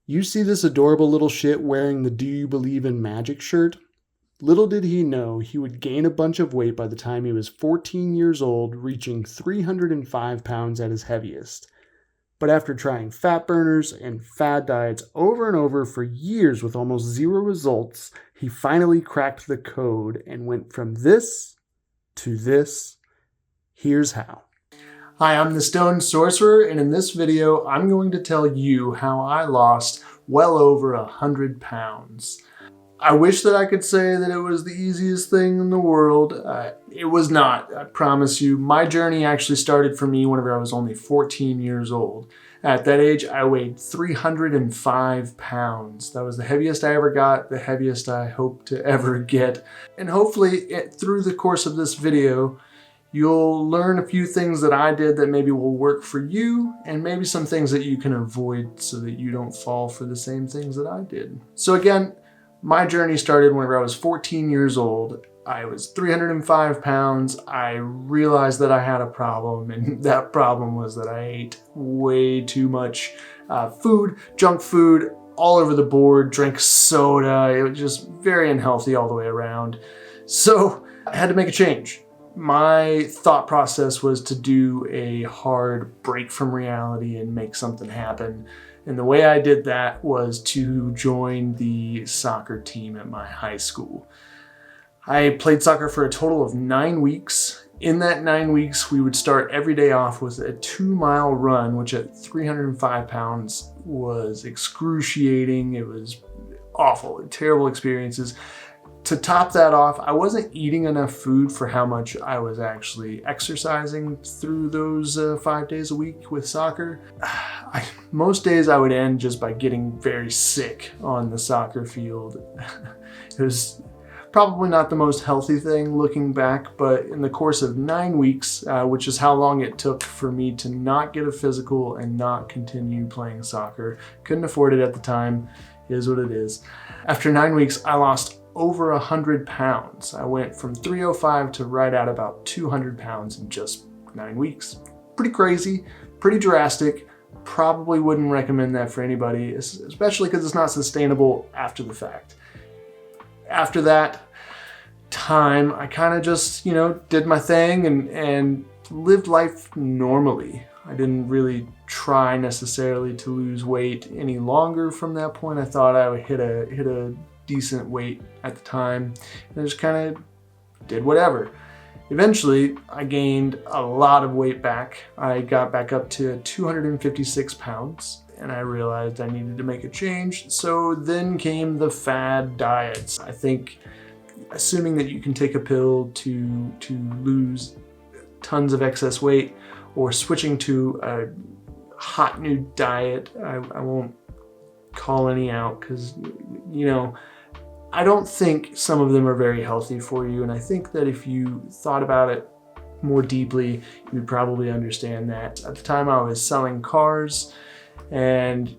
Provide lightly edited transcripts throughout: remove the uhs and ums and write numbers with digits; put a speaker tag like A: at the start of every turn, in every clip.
A: You see this adorable little shit wearing the "Do You Believe in Magic" shirt? Little did he know he would gain a bunch of weight by the time he was 14 years old, reaching 305 pounds at his heaviest. But after trying fat burners and fad diets over and over for years with almost zero results, he finally cracked the code and went from this to this. Here's how. Hi, I'm the Stone Sorcerer, and in this video, I'm going to tell you how I lost well over 100 pounds. I wish that I could say that it was the easiest thing in the world. It was not, I promise you. My journey actually started for me whenever I was only 14 years old. At that age, I weighed 305 pounds. That was the heaviest I ever got, the heaviest I hope to ever get. And hopefully, through the course of this video, you'll learn a few things that I did that maybe will work for you, and maybe some things that you can avoid so that you don't fall for the same things that I did. So again, my journey started whenever I was 14 years old. I was 305 pounds. I realized that I had a problem, and that problem was that I ate way too much food, junk food, all over the board, drank soda. It was just very unhealthy all the way around. So I had to make a change. My thought process was to do a hard break from reality and make something happen. And the way I did that was to join the soccer team at my high school. I played soccer for a total of 9 weeks. In that 9 weeks, we would start every day off with a 2-mile run, which at 305 pounds was excruciating. It was awful, terrible experiences. To top that off, I wasn't eating enough food for how much I was actually exercising through those 5 days a week with soccer. Most days I would end just by getting very sick on the soccer field. It was probably not the most healthy thing looking back, but in the course of 9 weeks, which is how long it took for me to not get a physical and not continue playing soccer, couldn't afford it at the time, is what it is. After 9 weeks, I lost over 100 pounds. I went from 305 to right at about 200 pounds in just 9 weeks. Pretty crazy, pretty drastic. Probably wouldn't recommend that for anybody, especially because it's not sustainable after the fact. After that time, I kind of just, did my thing and lived life normally. I didn't really try necessarily to lose weight any longer from that point. I thought I would hit a decent weight at the time, and I just kind of did whatever. Eventually, I gained a lot of weight back. I got back up to 256 pounds, and I realized I needed to make a change. So then came the fad diets. I think assuming that you can take a pill to lose tons of excess weight, or switching to a hot new diet, I won't call any out because, I don't think some of them are very healthy for you, and I think that if you thought about it more deeply, you'd probably understand that. At the time, I was selling cars, and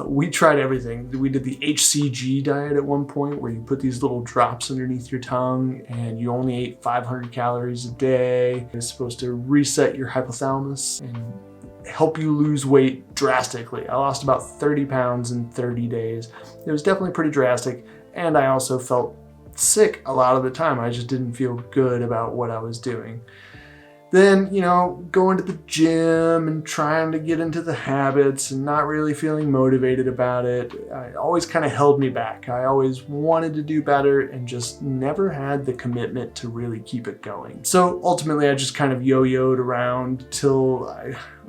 A: we tried everything. We did the HCG diet at one point, where you put these little drops underneath your tongue, and you only ate 500 calories a day. It's supposed to reset your hypothalamus and help you lose weight drastically. I lost about 30 pounds in 30 days. It was definitely pretty drastic, and I also felt sick a lot of the time. I just didn't feel good about what I was doing. Then, going to the gym and trying to get into the habits and not really feeling motivated about it, it always kind of held me back. I always wanted to do better and just never had the commitment to really keep it going. So ultimately, I just kind of yo-yoed around till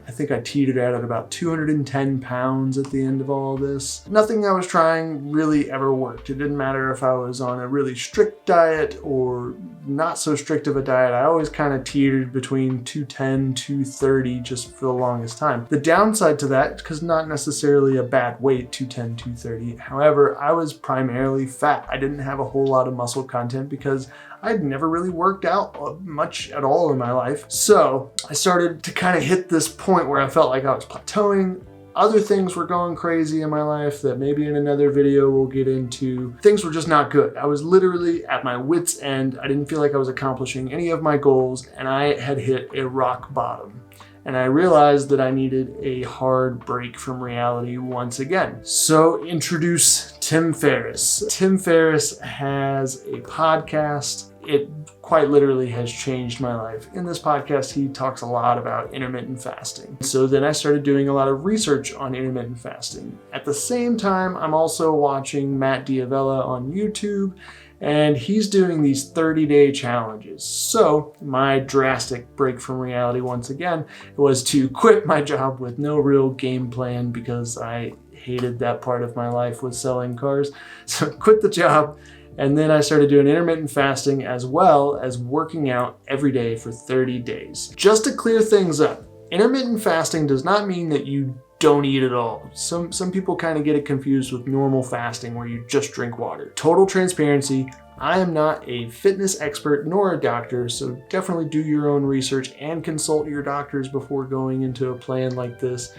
A: I think I teetered out at about 210 pounds at the end of all this. Nothing I was trying really ever worked. It didn't matter if I was on a really strict diet or not so strict of a diet. I always kind of teetered between 210, 230 just for the longest time. The downside to that, because not necessarily a bad weight, 210, 230. However, I was primarily fat. I didn't have a whole lot of muscle content because I'd never really worked out much at all in my life. So I started to kind of hit this point where I felt like I was plateauing. Other things were going crazy in my life that maybe in another video we'll get into. Things were just not good. I was literally at my wit's end. I didn't feel like I was accomplishing any of my goals, and I had hit a rock bottom. and I realized that I needed a hard break from reality once again. So introduce Tim Ferriss. Tim Ferriss has a podcast. It quite literally has changed my life. In this podcast, he talks a lot about intermittent fasting. So then I started doing a lot of research on intermittent fasting. At the same time, I'm also watching Matt D'Avella on YouTube, and he's doing these 30-day challenges. So my drastic break from reality once again was to quit my job with no real game plan, because I hated that part of my life with selling cars. So quit the job. And then I started doing intermittent fasting as well as working out every day for 30 days. Just to clear things up, intermittent fasting does not mean that you don't eat at all. Some people kind of get it confused with normal fasting where you just drink water. Total transparency, I am not a fitness expert nor a doctor, so definitely do your own research and consult your doctors before going into a plan like this.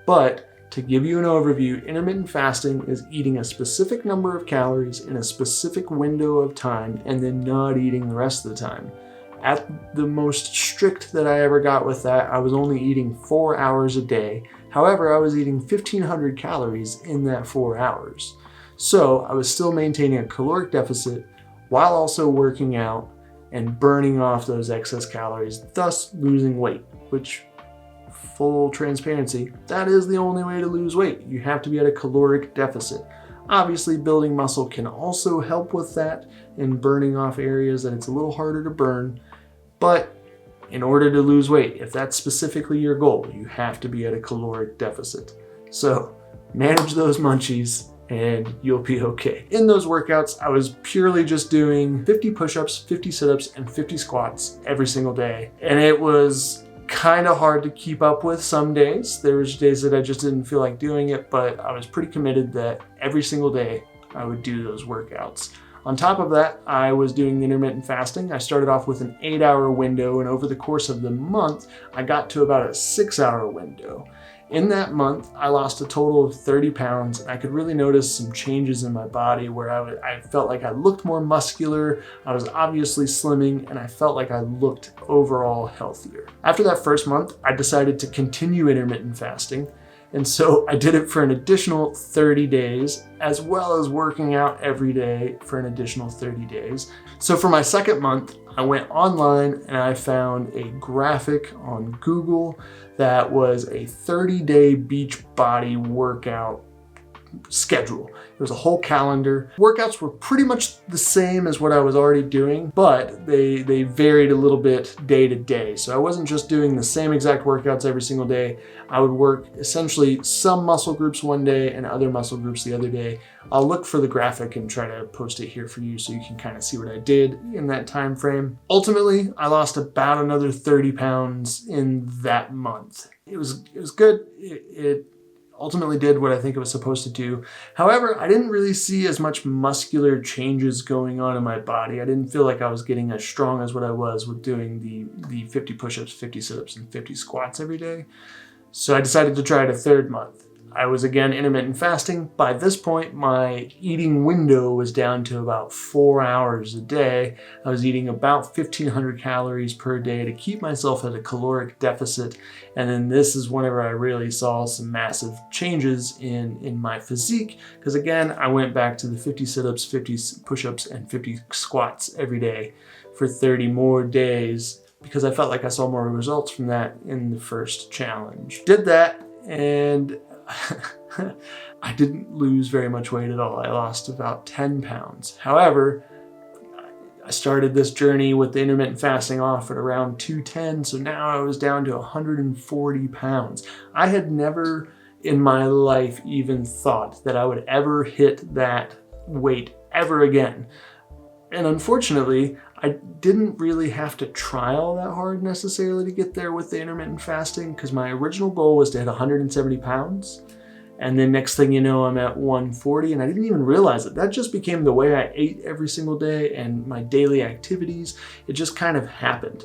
A: But to give you an overview, intermittent fasting is eating a specific number of calories in a specific window of time and then not eating the rest of the time. At the most strict that I ever got with that, I was only eating 4 hours a day. However, I was eating 1,500 calories in that 4 hours. So I was still maintaining a caloric deficit while also working out and burning off those excess calories, thus losing weight, which, full transparency, that is the only way to lose weight. You have to be at a caloric deficit. Obviously, building muscle can also help with that and burning off areas that it's a little harder to burn. But in order to lose weight, if that's specifically your goal, you have to be at a caloric deficit. So manage those munchies and you'll be okay. In those workouts, I was purely just doing 50 push-ups, 50 sit-ups, and 50 squats every single day. And it was kind of hard to keep up with some days. There was days that I just didn't feel like doing it, but I was pretty committed that every single day I would do those workouts. On top of that, I was doing the intermittent fasting. I started off with an 8-hour window, and over the course of the month, I got to about a 6-hour window. In that month, I lost a total of 30 pounds, and I could really notice some changes in my body where I felt like I looked more muscular, I was obviously slimming, and I felt like I looked overall healthier. After that first month, I decided to continue intermittent fasting, and so I did it for an additional 30 days, as well as working out every day for an additional 30 days. So for my second month, I went online and I found a graphic on Google that was a 30-day beach body workout schedule. It was a whole calendar. Workouts were pretty much the same as what I was already doing, but they varied a little bit day to day. So I wasn't just doing the same exact workouts every single day. I would work essentially some muscle groups one day and other muscle groups the other day. I'll look for the graphic and try to post it here for you so you can kind of see what I did in that time frame. Ultimately, I lost about another 30 pounds in that month. It was good. It ultimately did what I think it was supposed to do. However, I didn't really see as much muscular changes going on in my body. I didn't feel like I was getting as strong as what I was with doing the 50 push-ups, 50 sit-ups, and 50 squats every day. So I decided to try it a third month. I was again intermittent fasting. By this point, my eating window was down to about 4 hours a day. I was eating about 1,500 calories per day to keep myself at a caloric deficit. And then this is whenever I really saw some massive changes in my physique. Because again, I went back to the 50 sit-ups, 50 push-ups, and 50 squats every day for 30 more days, because I felt like I saw more results from that in the first challenge. Did that, and I didn't lose very much weight at all. I lost about 10 pounds. However, I started this journey with the intermittent fasting off at around 210, so now I was down to 140 pounds. I had never in my life even thought that I would ever hit that weight ever again. And unfortunately, I didn't really have to try all that hard necessarily to get there with the intermittent fasting, because my original goal was to hit 170 pounds. And then next thing you know, I'm at 140, and I didn't even realize it. That just became the way I ate every single day and my daily activities. It just kind of happened.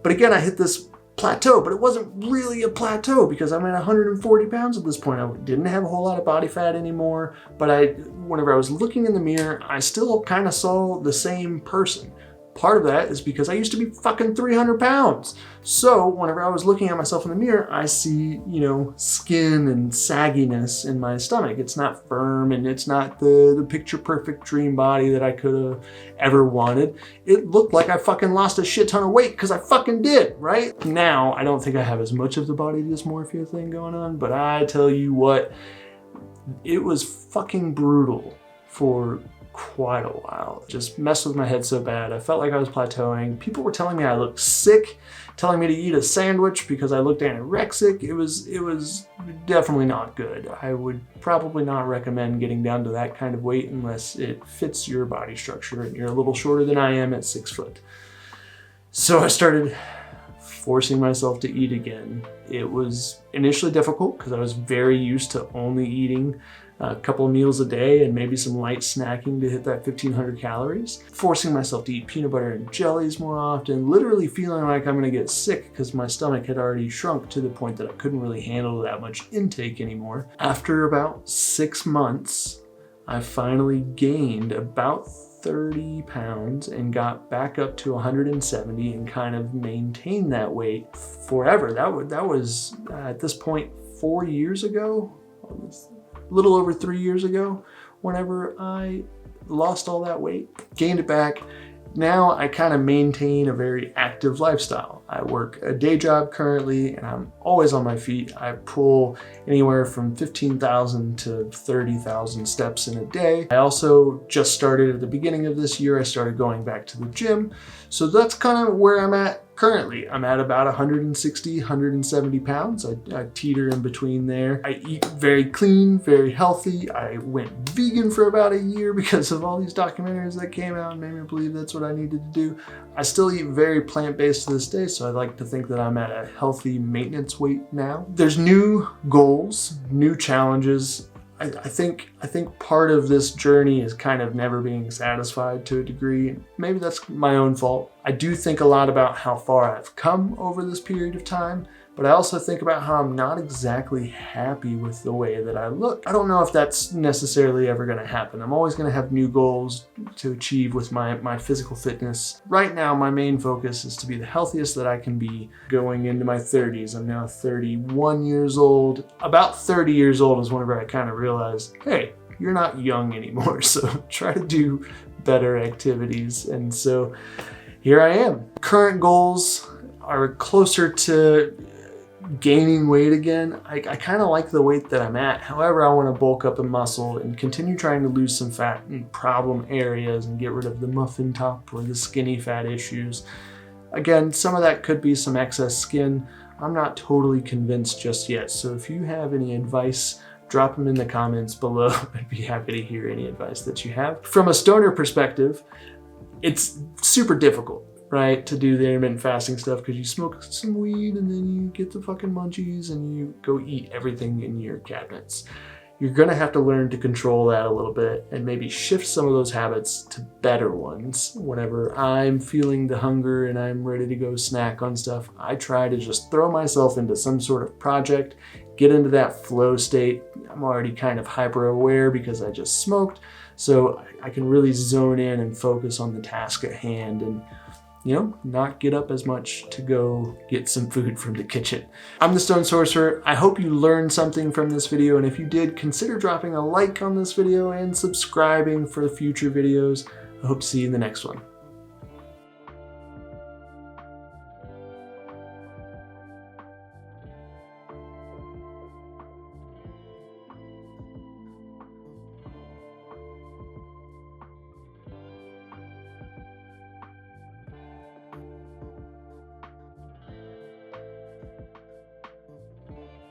A: But again, I hit this plateau, but it wasn't really a plateau because I'm at 140 pounds at this point. I didn't have a whole lot of body fat anymore, but whenever I was looking in the mirror, I still kind of saw the same person. Part of that is because I used to be fucking 300 pounds. So whenever I was looking at myself in the mirror, I see, you know, skin and sagginess in my stomach. It's not firm and it's not the picture perfect dream body that I could have ever wanted. It looked like I fucking lost a shit ton of weight because I fucking did, right? Now, I don't think I have as much of the body dysmorphia thing going on, but I tell you what, it was fucking brutal for quite a while. It just messed with my head so bad. I felt like I was plateauing. People were telling me I looked sick, telling me to eat a sandwich because I looked anorexic. It was definitely not good. I would probably not recommend getting down to that kind of weight unless it fits your body structure and you're a little shorter than I am at 6 foot. So I started forcing myself to eat again. It was initially difficult because I was very used to only eating a couple of meals a day and maybe some light snacking to hit that 1,500 calories. Forcing myself to eat peanut butter and jellies more often, literally feeling like I'm gonna get sick because my stomach had already shrunk to the point that I couldn't really handle that much intake anymore. After about 6 months, I finally gained about 30 pounds and got back up to 170 and kind of maintained that weight forever. That was at this point 4 years ago, a little over 3 years ago, whenever I lost all that weight, gained it back. Now I kind of maintain a very active lifestyle. I work a day job currently and I'm always on my feet. I pull anywhere from 15,000 to 30,000 steps in a day. I also just started at the beginning of this year, I started going back to the gym. So that's kind of where I'm at currently. I'm at about 160, 170 pounds. I teeter in between there. I eat very clean, very healthy. I went vegan for about a year because of all these documentaries that came out and made me believe that's what I needed to do. I still eat very plant-based to this day, so I like to think that I'm at a healthy maintenance weight now. There's new goals, new challenges. I think part of this journey is kind of never being satisfied to a degree. Maybe that's my own fault. I do think a lot about how far I've come over this period of time, but I also think about how I'm not exactly happy with the way that I look. I don't know if that's necessarily ever gonna happen. I'm always gonna have new goals to achieve with my physical fitness. Right now, my main focus is to be the healthiest that I can be going into my 30s. I'm now 31 years old. About 30 years old is whenever I kind of realized, hey, you're not young anymore, so try to do better activities. And so here I am. Current goals are closer to gaining weight again. I kind of like the weight that I'm at. However, I want to bulk up in muscle and continue trying to lose some fat in problem areas and get rid of the muffin top or the skinny fat issues. Again, some of that could be some excess skin. I'm not totally convinced just yet. So if you have any advice, drop them in the comments below. I'd be happy to hear any advice that you have. From a stoner perspective, it's super difficult, right, to do the intermittent fasting stuff because you smoke some weed and then you get the fucking munchies and you go eat everything in your cabinets. You're gonna have to learn to control that a little bit and maybe shift some of those habits to better ones. Whenever I'm feeling the hunger and I'm ready to go snack on stuff, I try to just throw myself into some sort of project, get into that flow state. I'm already kind of hyper aware because I just smoked, so I can really zone in and focus on the task at hand and, you know, not get up as much to go get some food from the kitchen. I'm the Stone Sorcerer. I hope you learned something from this video, and if you did, consider dropping a like on this video and subscribing for future videos. I hope to see you in the next one.